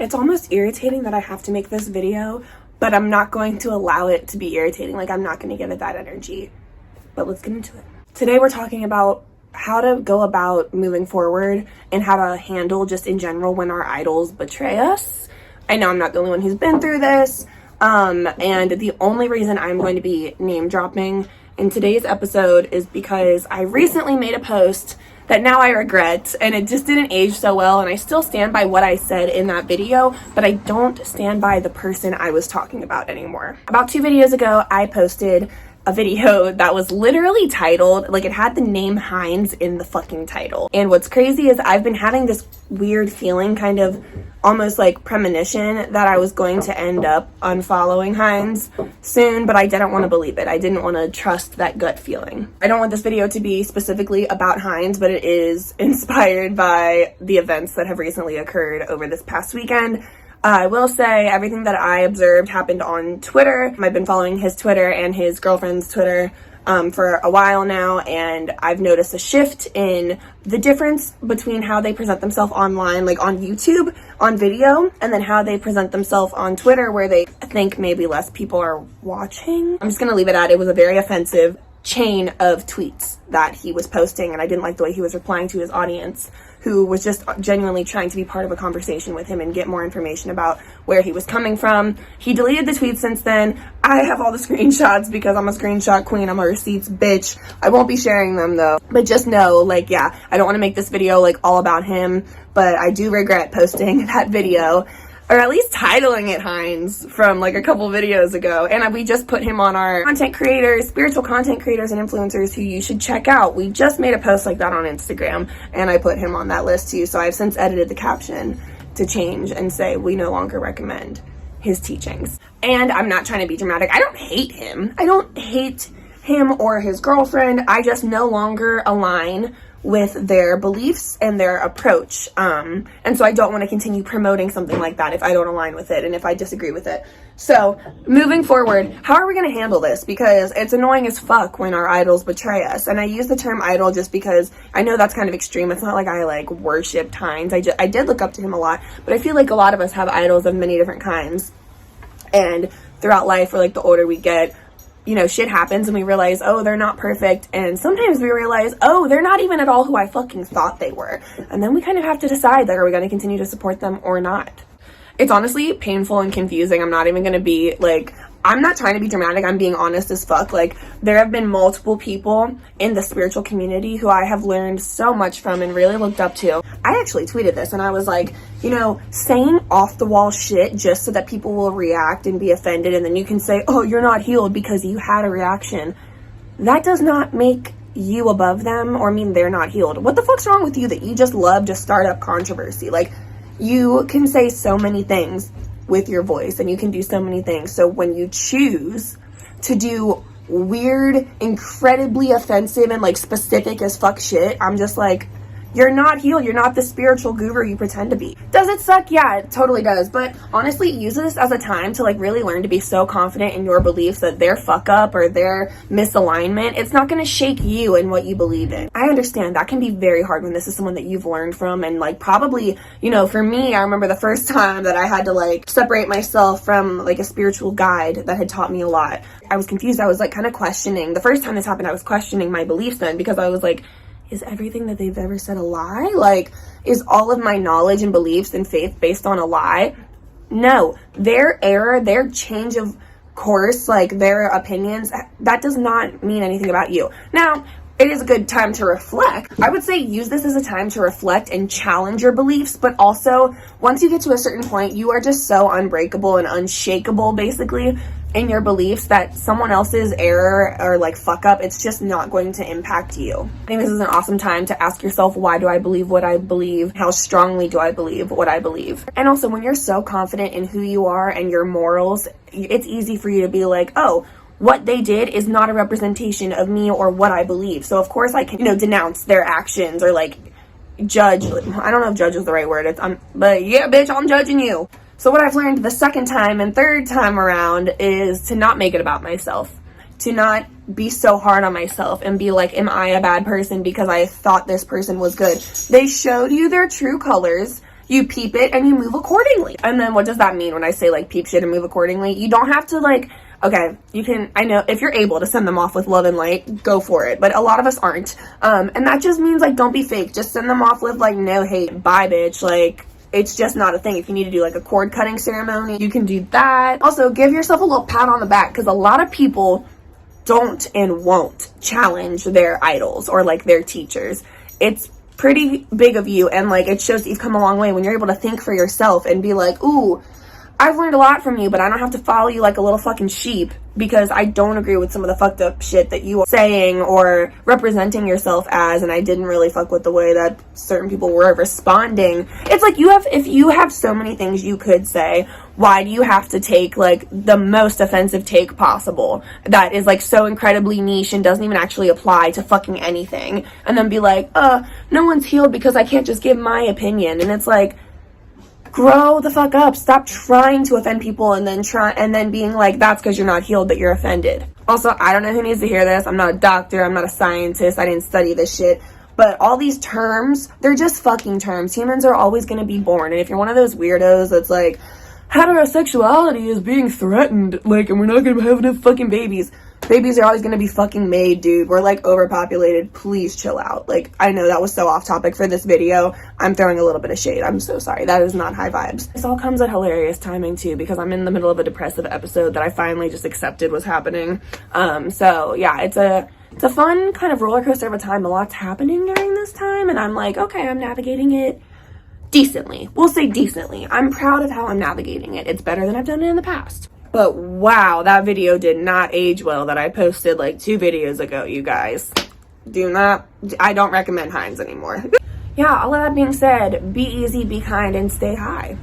It's almost irritating that I have to make this video, but I'm not going to allow it to be irritating. Like, I'm not going to give it that energy. But let's get into it. Today we're talking about how to go about moving forward and how to handle just in general when our idols betray us. I know I'm not the only one who's been through this. And the only reason I'm going to be name dropping in today's episode is because I recently made a post that now I regret, and it just didn't age so well, and I still stand by what I said in that video, but I don't stand by the person I was talking about anymore. About 2 videos ago, I posted a video that was literally titled, like, it had the name Hines in the fucking title. And what's crazy is I've been having this weird feeling, kind of almost like premonition, that I was going to end up unfollowing Hines soon, but I didn't want to believe it. I didn't want to trust that gut feeling. I don't want this video to be specifically about Hines, but it is inspired by the events that have recently occurred over this past weekend. I will say everything that I observed happened on Twitter. I've been following his Twitter and his girlfriend's Twitter for a while now, and I've noticed a shift in the difference between how they present themselves online, like on YouTube, on video, and then how they present themselves on Twitter, where they think maybe less people are watching. I'm just gonna leave it at, it was a very offensive chain of tweets that he was posting, and I didn't like the way he was replying to his audience, who was just genuinely trying to be part of a conversation with him and get more information about where he was coming from. He deleted the tweets since then. I have all the screenshots because I'm a screenshot queen. I'm a receipts bitch. I won't be sharing them though. But just know, like, yeah, I don't want to make this video like all about him, but I do regret posting that video, or at least titling it Hines, from like a couple videos ago. And we just put him on our content creators, spiritual content creators and influencers who you should check out. We just made a post like that on Instagram, and I put him on that list too. So I've since edited the caption to change and say we no longer recommend his teachings. And I'm not trying to be dramatic. I don't hate him. I don't hate him or his girlfriend. I just no longer align with their beliefs and their approach. And so I don't want to continue promoting something like that if I don't align with it and if I disagree with it. So moving forward, how are we going to handle this? Because it's annoying as fuck when our idols betray us. And I use the term idol just because I know that's kind of extreme. It's not like I like worshipped Hines. I did look up to him a lot, but I feel like a lot of us have idols of many different kinds. And throughout life, or like the older we get, you know, shit happens and we realize, oh, they're not perfect. And sometimes we realize, oh, they're not even at all who I fucking thought they were. And then we kind of have to decide, like, are we going to continue to support them or not? It's honestly painful and confusing. I'm not even going to be like, I'm not trying to be dramatic. I'm being honest as fuck. Like, there have been multiple people in the spiritual community who I have learned so much from and really looked up to. I actually tweeted this and I was like, you know, saying off the wall shit just so that people will react and be offended, and then you can say, oh, you're not healed because you had a reaction. That does not make you above them or mean they're not healed. What the fuck's wrong with you that you just love to start up controversy? Like, you can say so many things with your voice and you can do so many things. So when you choose to do weird, incredibly offensive and like specific as fuck shit, I'm just like, you're not healed. You're not the spiritual guru you pretend to be. Does it suck? Yeah, it totally does. But honestly, use this as a time to like really learn to be so confident in your beliefs that their fuck up or their misalignment, it's not going to shake you and what you believe in. I understand that can be very hard when this is someone that you've learned from, and like probably, you know, for me, I remember the first time that I had to like separate myself from like a spiritual guide that had taught me a lot. I was confused. I was like kind of questioning. The first time this happened, I was questioning my beliefs then, because I was like, is everything that they've ever said a lie? Like, is all of my knowledge and beliefs and faith based on a lie? No, their error, their change of course, like their opinions, that does not mean anything about you. Now, it is a good time to reflect. I would say use this as a time to reflect and challenge your beliefs, but also once you get to a certain point, you are just so unbreakable and unshakable basically in your beliefs that someone else's error or like fuck up, it's just not going to impact you. I think this is an awesome time to ask yourself, why do I believe what I believe? How strongly do I believe what I believe? And also, when you're so confident in who you are and your morals, it's easy for you to be like, oh, what they did is not a representation of me or what I believe. So of course I can, you know, denounce their actions or like judge. I don't know if judge is the right word. But yeah, bitch, I'm judging you. So what I've learned the second time and third time around is to not make it about myself, to not be so hard on myself and be like, am I a bad person because I thought this person was good? They showed you their true colors. You peep it and you move accordingly. And then what does that mean when I say like peep shit and move accordingly? You don't have to like, okay, you can, I know if you're able to send them off with love and light, go for it. But a lot of us aren't. And that just means like, don't be fake. Just send them off with like no hate. Bye, bitch. Like, it's just not a thing. If you need to do like a cord cutting ceremony, you can do that. Also, give yourself a little pat on the back, because a lot of people don't and won't challenge their idols or like their teachers. It's pretty big of you, and like it shows that you've come a long way when you're able to think for yourself and be like, ooh, I've learned a lot from you, but I don't have to follow you like a little fucking sheep because I don't agree with some of the fucked up shit that you are saying or representing yourself as, and I didn't really fuck with the way that certain people were responding. It's like, if you have so many things you could say, why do you have to take like the most offensive take possible that is like so incredibly niche and doesn't even actually apply to fucking anything, and then be like, no one's healed because I can't just give my opinion? And it's like, grow the fuck up. Stop trying to offend people and then being like, that's because you're not healed that you're offended. Also, I don't know who needs to hear this. I'm not a doctor. I'm not a scientist. I didn't study this shit. But all these terms, they're just fucking terms. Humans are always going to be born. And if you're one of those weirdos that's like, heterosexuality is being threatened, like, and we're not going to have enough fucking babies. Babies are always going to be fucking made, dude. We're like overpopulated. Please chill out. Like, I know that was so off topic for this video. I'm throwing a little bit of shade. I'm so sorry. That is not high vibes. This all comes at hilarious timing too, because I'm in the middle of a depressive episode that I finally just accepted was happening. So yeah, it's a fun kind of roller coaster of a time. A lot's happening during this time, and I'm like, okay, I'm navigating it decently. We'll say decently. I'm proud of how I'm navigating it. It's better than I've done it in the past. But wow, that video did not age well that I posted like 2 videos ago, you guys. I don't recommend Heinz anymore. Yeah, all of that being said, be easy, be kind, and stay high.